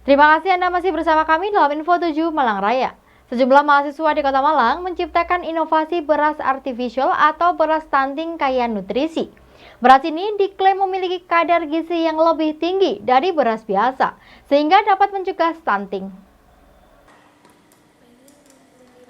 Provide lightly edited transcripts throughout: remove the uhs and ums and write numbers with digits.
Terima kasih Anda masih bersama kami dalam Info 7 Malang Raya. Sejumlah mahasiswa di Kota Malang menciptakan inovasi beras artifisial atau beras stunting kaya nutrisi. Beras ini diklaim memiliki kadar gizi yang lebih tinggi dari beras biasa, sehingga dapat mencegah stunting.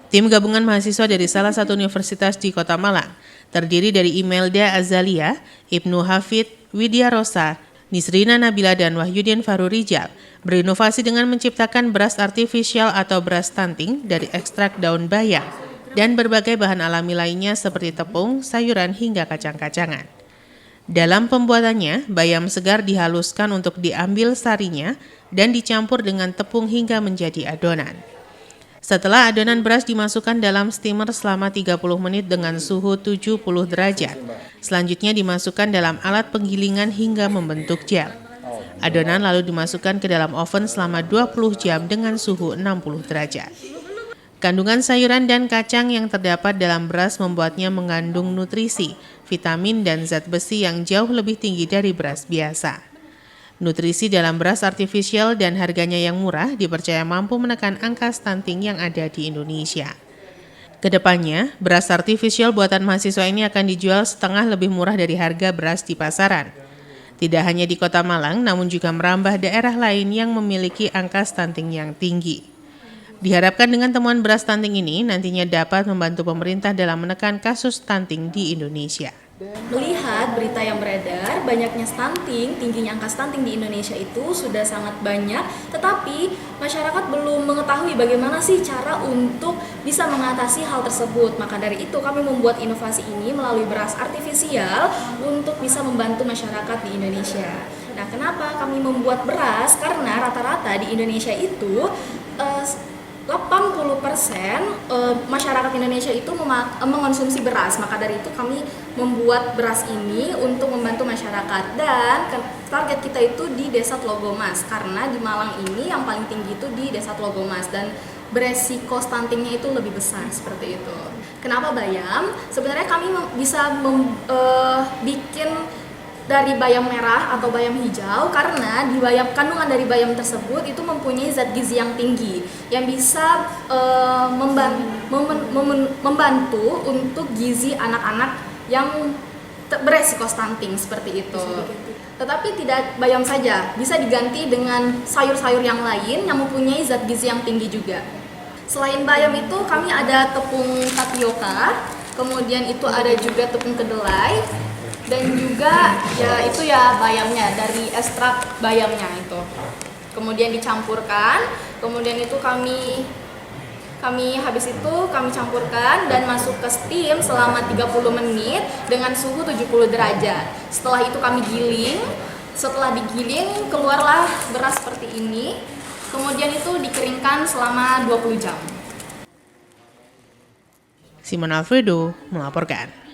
Tim gabungan mahasiswa dari salah satu universitas di Kota Malang, terdiri dari Imelda Azalia, Ibnu Hafid, Widya Rosa, Nisrina Nabila dan Wahyudin Faru Rijal, berinovasi dengan menciptakan beras artifisial atau beras stunting dari ekstrak daun bayam dan berbagai bahan alami lainnya seperti tepung, sayuran hingga kacang-kacangan. Dalam pembuatannya, bayam segar dihaluskan untuk diambil sarinya dan dicampur dengan tepung hingga menjadi adonan. Setelah adonan beras dimasukkan dalam steamer selama 30 menit dengan suhu 70 derajat. Selanjutnya dimasukkan dalam alat penggilingan hingga membentuk gel. Adonan lalu dimasukkan ke dalam oven selama 20 jam dengan suhu 60 derajat. Kandungan sayuran dan kacang yang terdapat dalam beras membuatnya mengandung nutrisi, vitamin dan zat besi yang jauh lebih tinggi dari beras biasa. Nutrisi dalam beras artifisial dan harganya yang murah dipercaya mampu menekan angka stunting yang ada di Indonesia. Kedepannya, beras artifisial buatan mahasiswa ini akan dijual setengah lebih murah dari harga beras di pasaran. Tidak hanya di Kota Malang, namun juga merambah daerah lain yang memiliki angka stunting yang tinggi. Diharapkan dengan temuan beras stunting ini nantinya dapat membantu pemerintah dalam menekan kasus stunting di Indonesia. Melihat berita yang beredar, banyaknya stunting, tingginya angka stunting di Indonesia itu sudah sangat banyak, tetapi masyarakat belum mengetahui bagaimana sih cara untuk bisa mengatasi hal tersebut. Maka dari itu kami membuat inovasi ini melalui beras artifisial untuk bisa membantu masyarakat di Indonesia. Nah, kenapa kami membuat beras? Karena rata-rata di Indonesia itu 80% masyarakat Indonesia itu mengonsumsi beras. Maka dari itu kami membuat beras ini untuk membantu masyarakat. Dan target kita itu di Desa Tlogomas, karena di Malang ini yang paling tinggi itu di Desa Tlogomas dan beresiko stuntingnya itu lebih besar seperti itu. Kenapa bayam? Sebenarnya kami bisa bikin dari bayam merah atau bayam hijau karena di kandungan dari bayam tersebut itu mempunyai zat gizi yang tinggi yang bisa membantu untuk gizi anak-anak yang beresiko stunting seperti itu. Tetapi tidak bayam saja, bisa diganti dengan sayur-sayur yang lain yang mempunyai zat gizi yang tinggi juga. Selain bayam itu kami ada tepung tapioka, kemudian itu ada juga tepung kedelai, dan juga ya bayamnya dari ekstrak bayamnya itu. Kemudian dicampurkan, kemudian itu kami habis itu kami campurkan dan masuk ke steam selama 30 menit dengan suhu 70 derajat. Setelah itu kami giling. Setelah digiling keluarlah beras seperti ini. Kemudian itu dikeringkan selama 20 jam. Simon Alfredo melaporkan.